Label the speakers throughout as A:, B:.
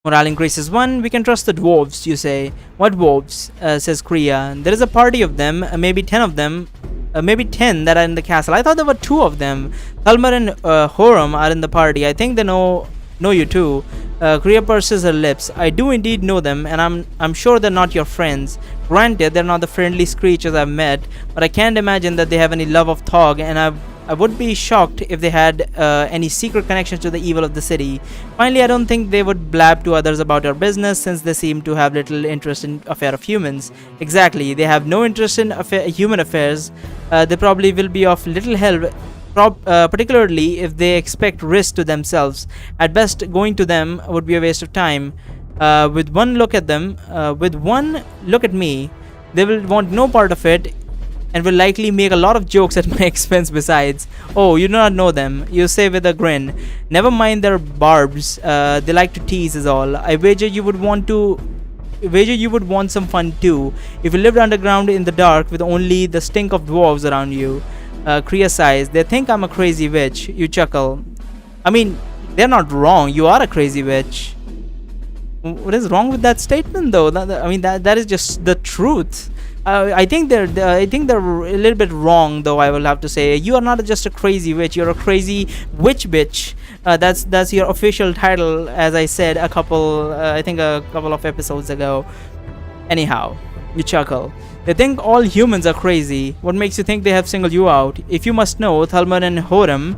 A: Morale increases 1. We can trust the dwarves, you say. What dwarves? Says Kriya. There is a party of them, maybe 10 of them. Maybe 10 that are in the castle. I thought there were 2 of them. Thalmor and Horam are in the party. I think they know you too. Kriya purses her lips. I do indeed know them, and I'm sure they're not your friends. Granted, they're not the friendliest creatures I've met, but I can't imagine that they have any love of Thog, and I would be shocked if they had any secret connections to the evil of the city. Finally, I don't think they would blab to others about our business, since they seem to have little interest in affair of humans. Exactly, they have no interest in human affairs. They probably will be of little help, particularly if they expect risk to themselves. At best, going to them would be a waste of time. With one look at me, they will want no part of it, and will likely make a lot of jokes at my expense besides. Oh, you do not know them, you say with a grin. Never mind their barbs, they like to tease is all. I wager you would want some fun too, if you lived underground in the dark with only the stink of dwarves around you. Kriya sighs. They think I'm a crazy witch. You chuckle. I mean, they're not wrong. You are a crazy witch. What is wrong with that statement, though? That is just the truth. I think they're a little bit wrong, though. I will have to say, you are not just a crazy witch. You're a crazy witch bitch. That's your official title, as I said a couple of episodes ago. Anyhow, you chuckle. They think all humans are crazy. What makes you think they have singled you out? If you must know, Thalmor and Horam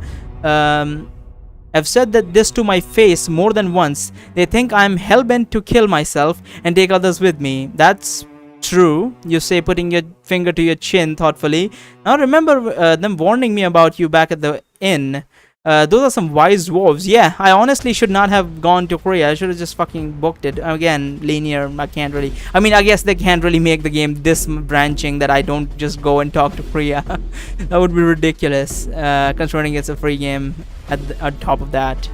A: have said this to my face more than once. They think I'm hellbent to kill myself and take others with me. That's true, you say, putting your finger to your chin thoughtfully. Now remember them warning me about you back at the inn. Those are some wise dwarves. Yeah, I honestly should not have gone to Korea. I should have just fucking booked it. Again, linear, I guess they can't really make the game this branching that I don't just go and talk to Korea. That would be ridiculous, considering it's a free game at top of that.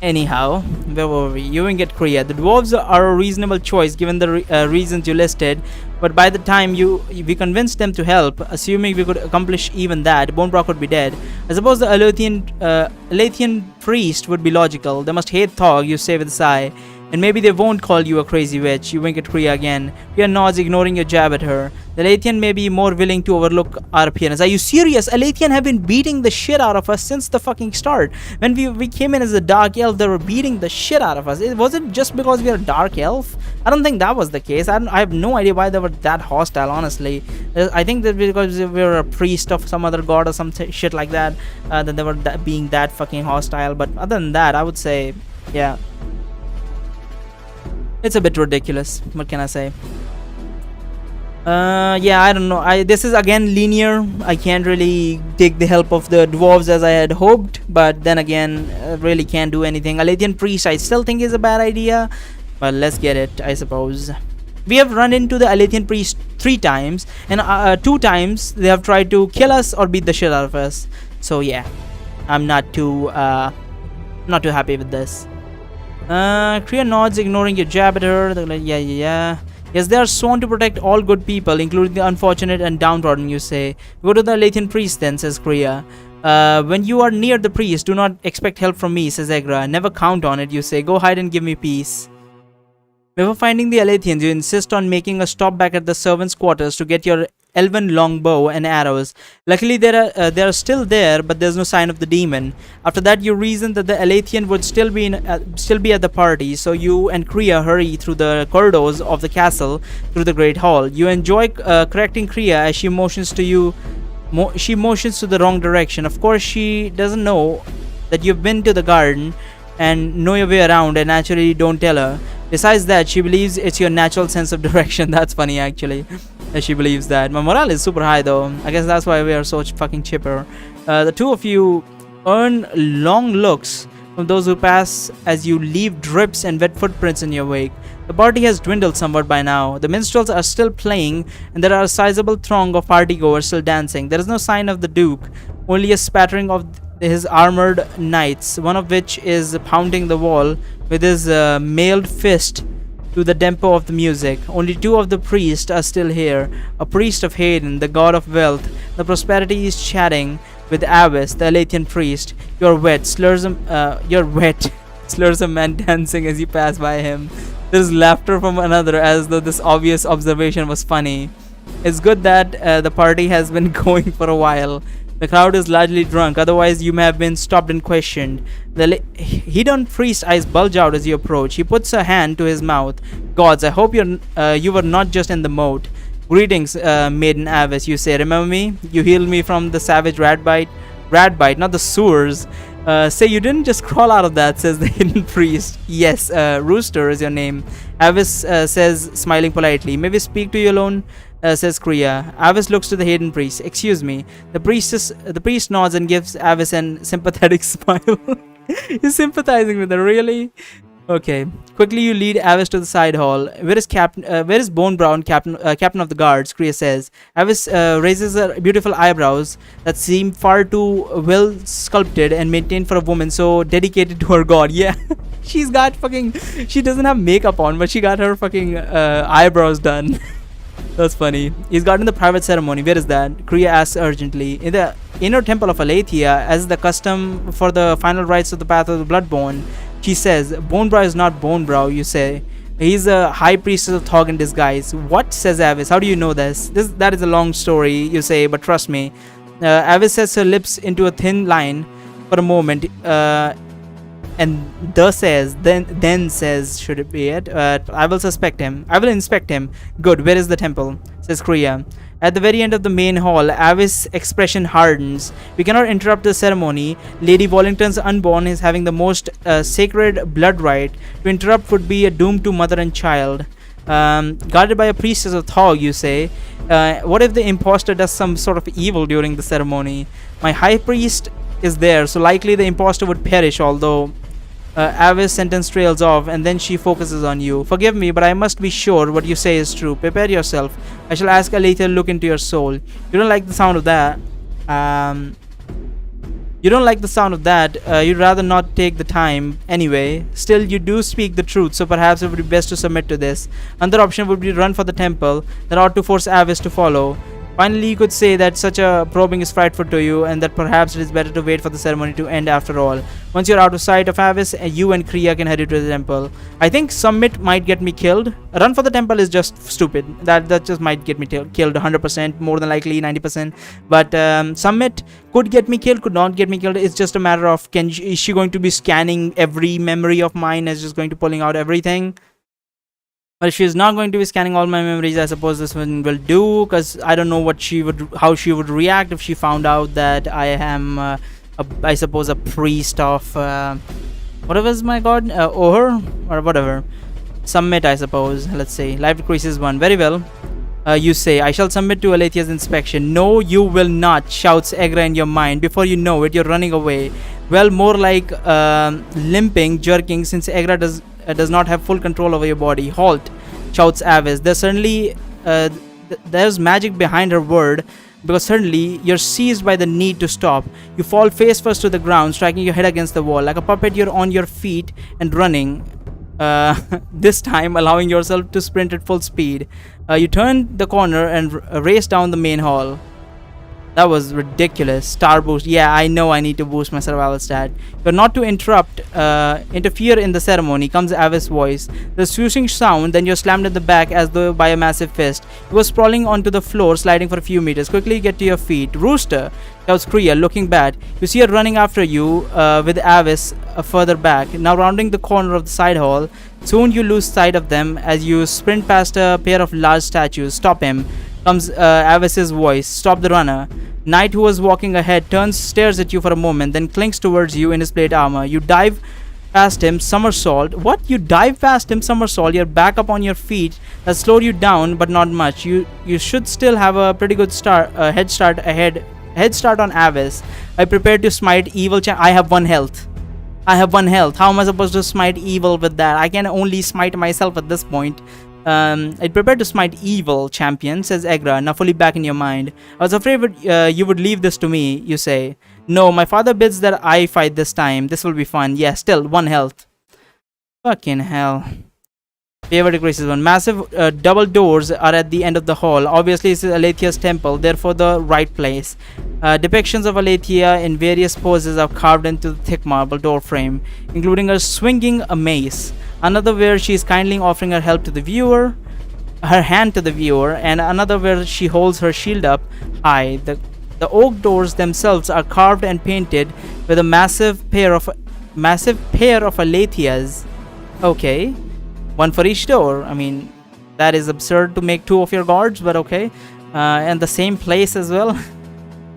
A: Anyhow, where were we? You and get Korea. The dwarves are a reasonable choice given the reasons you listed, but by the time we convinced them to help, assuming we could accomplish even that, Bonebrock would be dead. I suppose the Alathian priest would be logical. They must hate Thog, you say with a sigh. And maybe they won't call you a crazy witch. You wink at Kriya again. Kriya nods, ignoring your jab at her. The Alathian may be more willing to overlook our appearance. Are you serious? Alathian have been beating the shit out of us since the fucking start. When we came in as a dark elf, they were beating the shit out of us. Was it just because we are a dark elf? I don't think that was the case. I have no idea why they were that hostile, honestly. I think that because we were a priest of some other god or some shit like that, that they were being that fucking hostile. But other than that, I would say, yeah, it's a bit ridiculous. What can I say? Yeah, I don't know. This is again linear. I can't really take the help of the dwarves as I had hoped, but then again, really can't do anything. Alathian priest, I still think is a bad idea, but let's get it, I suppose. We have run into the Alathian priest 3 times, and 2 times they have tried to kill us or beat the shit out of us. So yeah, I'm not too happy with this. Kriya nods, ignoring your jab at her. Yeah. Yes, they are sworn to protect all good people, including the unfortunate and downtrodden, you say. Go to the Alathian priest then, says Kriya. When you are near the priest, do not expect help from me, says Egra. Never count on it, you say. Go hide and give me peace. Before finding the Alathians, you insist on making a stop back at the servants' quarters to get your elven longbow and arrows. Luckily, they are still there, but there's no sign of the demon. After that, you reason that the Alathian would still be at the party, so you and Kriya hurry through the corridors of the castle through the great hall. You enjoy correcting Kriya as she motions to you. She motions to the wrong direction. Of course, she doesn't know that you've been to the garden and know your way around, and naturally don't tell her. Besides that, she believes it's your natural sense of direction. That's funny, actually, that she believes that. My morale is super high, though. I guess that's why we are so fucking chipper. The two of you earn long looks from those who pass as you leave drips and wet footprints in your wake. The party has dwindled somewhat by now. The minstrels are still playing, and there are a sizable throng of partygoers still dancing. There is no sign of the Duke, only a spattering of his armored knights, one of which is pounding the wall with his mailed fist to the tempo of the music. Only 2 of the priests are still here. A priest of Hayden, the god of wealth. The prosperity is chatting with Avis, the Alathian priest. You're wet. You're wet. slurs a man dancing as you pass by him. There's laughter from another as though this obvious observation was funny. It's good that the party has been going for a while. The crowd is largely drunk, otherwise you may have been stopped and questioned. The hidden priest eyes bulge out as you approach. He puts a hand to his mouth. Gods, I hope you were not just in the moat. Greetings, maiden Avis, you say. Remember me? You healed me from the savage rat bite, not the sewers. Say you didn't just crawl out of that, says the hidden priest. Yes, Rooster is your name. Avis says, smiling politely. May we speak to you alone? Says Kriya. Avis looks to the hidden priest. Excuse me. The priest nods and gives Avis an sympathetic smile. He's sympathizing with her, really? Okay. Quickly, you lead Avis to the side hall. Where is Bone Brown, captain of the guards? Kriya says. Avis raises her beautiful eyebrows that seem far too well sculpted and maintained for a woman so dedicated to her god. Yeah, she's got fucking. She doesn't have makeup on, but she got her fucking eyebrows done. That's funny. He's gotten the private ceremony. Where is that? Kriya asks urgently. In the inner temple of Aletheia, as the custom for the final rites of the path of the Bloodborne. She says, Bonebrow is not Bonebrow, you say. He's a high priestess of Thog in disguise. What? Says Avis. How do you know this? That is a long story, you say, but trust me. Avis sets her lips into a thin line for a moment, and then says, should it be it? I will inspect him. Good, where is the temple? Says Kriya. At the very end of the main hall, Avis' expression hardens. We cannot interrupt the ceremony. Lady Wallington's unborn is having the most sacred blood rite. To interrupt would be a doom to mother and child. Guarded by a priestess of Thog, you say. What if the impostor does some sort of evil during the ceremony? My high priest is there, so likely the impostor would perish, although... Avis' sentence trails off, and then she focuses on you. Forgive me, but I must be sure what you say is true. Prepare yourself. I shall ask Aletheia to look into your soul. You don't like the sound of that. You'd rather not take the time. Anyway, still you do speak the truth, so perhaps it would be best to submit to this. Another option would be to run for the temple. That ought to force Avis to follow. Finally, you could say that such a probing is frightful to you and that perhaps it is better to wait for the ceremony to end after all. Once you're out of sight of Avis, you and Kriya can head to the temple. I think Summit might get me killed. Run for the temple is just stupid. That just might get me killed 100%, more than likely 90%. But Summit could get me killed, could not get me killed. It's just a matter of is she going to be scanning every memory of mine and just going to pulling out everything? But if she's not going to be scanning all my memories, I suppose this one will do, because I don't know how she would react if she found out that I am, I suppose, a priest of, whatever is my god, Ohur, or whatever. Submit, I suppose, let's say. Life decreases 1. Very well. You say, I shall submit to Alethea's inspection. No, you will not, shouts Egra in your mind. Before you know it, you're running away. Well, more like limping, jerking, since Egra does not have full control over your body. Halt, shouts Avis. There's magic behind her word, because suddenly you're seized by the need to stop. You fall face first to the ground, striking your head against the wall. Like a puppet, you're on your feet and running. This time allowing yourself to sprint at full speed. You turn the corner and race down the main hall. That was ridiculous. Star boost. Yeah, I know I need to boost my survival stat. But not to interfere in the ceremony, comes Avis' voice. The swooshing sound, then you're slammed in the back as though by a massive fist. You were sprawling onto the floor, sliding for a few meters. Quickly get to your feet. Rooster, shouts Kriya, looking bad. You see her running after you with Avis further back. Now rounding the corner of the side hall. Soon you lose sight of them as you sprint past a pair of large statues. Stop him, comes Avis's voice. Stop the runner. Knight, who was walking ahead, stares at you for a moment, then clinks towards you in his plate armor. You dive past him, somersault. What? You dive past him, somersault. You're back up on your feet. That slowed you down, but not much. You should still have a pretty good head start on Avis. I prepared to smite evil. I have 1 health. How am I supposed to smite evil with that? I can only smite myself at this point. I prepared to smite evil, champion, says Egra, now fully back in your mind. I was afraid you would leave this to me, you say. No, my father bids that I fight this time. This will be fun. Yeah, still 1 health. Fucking hell. Favor decreases 1. Massive double doors are at the end of the hall. Obviously, this is Alethea's temple, therefore the right place. Depictions of Aletheia in various poses are carved into the thick marble door frame, including her swinging a mace. Another where she is kindly offering her help to the viewer, her hand to the viewer, and another where she holds her shield up high. The oak doors themselves are carved and painted with a massive pair of Aletheas. Okay. One for each door. I mean, that is absurd to make 2 of your guards, but okay. And the same place as well.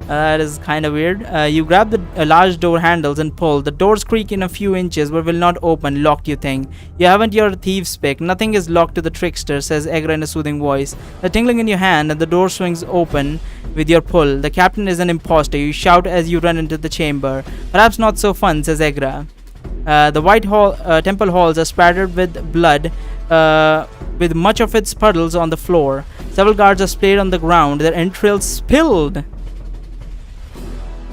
A: That is kind of weird. You grab the large door handles and pull. The doors creak in a few inches but will not open. Locked, you think. You haven't your thieves pick. Nothing is locked to the trickster, says Egra in a soothing voice. The tingling in your hand and the door swings open with your pull. The captain is an impostor. You shout as you run into the chamber. Perhaps not so fun, says Egra. The white temple halls are spattered with blood, with much of its puddles on the floor. Several guards are splayed on the ground, their entrails spilled.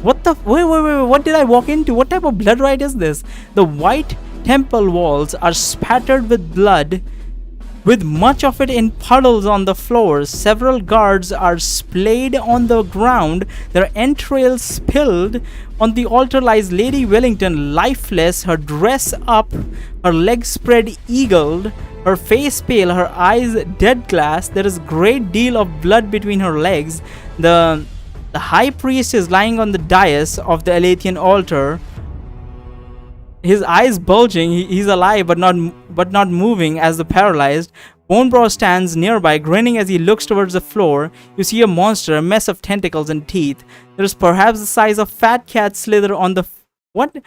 A: What the? Wait, what did I walk into? What type of blood rite is this? The white temple walls are spattered with blood, with much of it in puddles on the floor. Several guards are splayed on the ground, their entrails spilled. On the altar lies Lady Wellington, lifeless, her dress up, her legs spread eagled, her face pale, her eyes dead glass. There is a great deal of blood between her legs. The high priest is lying on the dais of the Alethean altar, his eyes bulging. He's alive but not moving as the paralyzed. Bonebrow stands nearby, grinning as he looks towards the floor. You see a monster, a mess of tentacles and teeth. There is perhaps the size of fat cat slither on the what?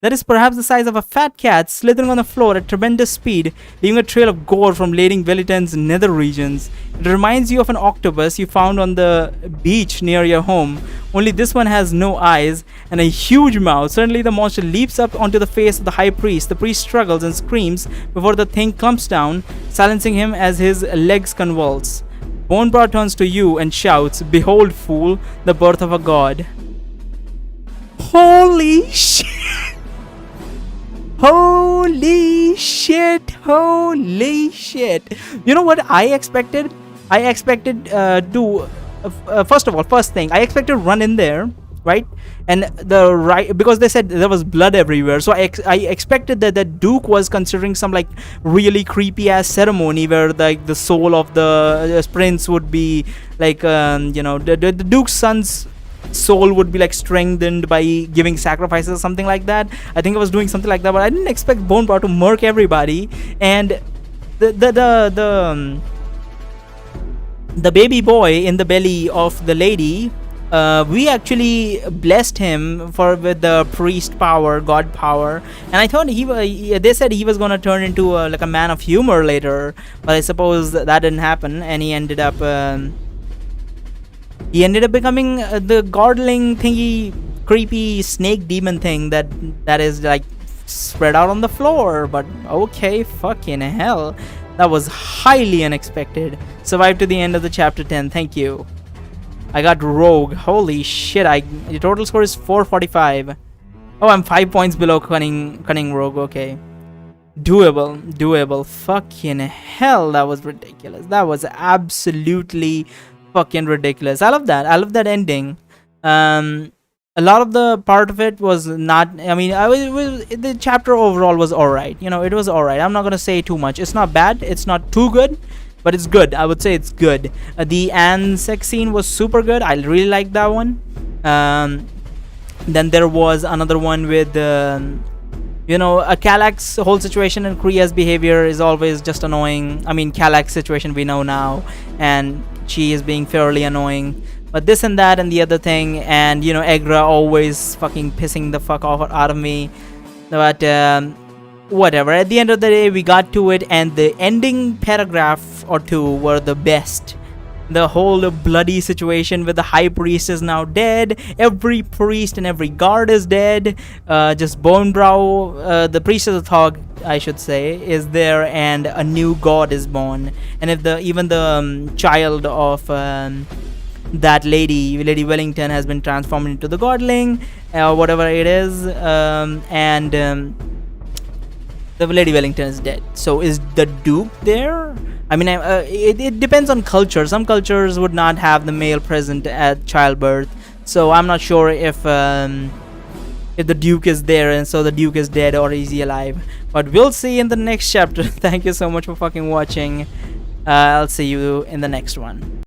A: That is perhaps the size of a fat cat slithering on the floor at tremendous speed, leaving a trail of gore from Lady Wellington's nether regions. It reminds you of an octopus you found on the beach near your home, only this one has no eyes and a huge mouth. Suddenly the monster leaps up onto the face of the high priest. The priest struggles and screams before the thing clumps down, silencing him as his legs convulse. Bonebrow turns to you and shouts, "Behold, fool, the birth of a god." Holy shit! Holy shit! Holy shit! You know what I expected? I expected first thing, I expected run in there, right? And because they said there was blood everywhere, so I expected that the Duke was considering some like really creepy ass ceremony where like the soul of the prince would be like the Duke's son's soul would be like strengthened by giving sacrifices or something like that. I think I was doing something like that, but I didn't expect Bonebrow to murk everybody. And the baby boy in the belly of the lady, we actually blessed him with the priest power, god power, and I thought they said he was gonna turn into like a man of humor later, but I suppose that didn't happen, and he ended up becoming the godling thingy, creepy snake demon thing that is like spread out on the floor. But okay, fucking hell, that was highly unexpected. Survived to the end of the chapter 10. Thank you. I got rogue. Holy shit! Your total score is 445. Oh, I'm 5 points below cunning rogue. Okay, doable. Fucking hell, that was ridiculous. That was absolutely fucking ridiculous. I love that ending. A lot of the part of it was not, I mean, the chapter overall was alright. It was alright. I'm not gonna say too much. It's not bad, it's not too good, but it's good. I would say it's good. The Anne sex scene was super good. I really liked that one. Then there was another one with Kalak's whole situation, and Kriya's behavior is always just annoying. I mean, Kalak's situation we know now, and she is being fairly annoying. But this and that and the other thing, and Egra always fucking pissing the fuck off out of me. But whatever. At the end of the day, we got to it, and the ending paragraph or two were the best. The whole bloody situation with the high priest is now dead. Every priest and every guard is dead. Just Bonebrow, the priest of the Thog, I should say, is there, and a new god is born. And if even the child of that Lady Wellington has been transformed into the godling, or whatever it is, and The Lady Wellington is dead. So is the Duke there? I mean, it depends on culture. Some cultures would not have the male present at childbirth. So I'm not sure if the Duke is there and so the Duke is dead or is he alive. But we'll see in the next chapter. Thank you so much for fucking watching. I'll see you in the next one.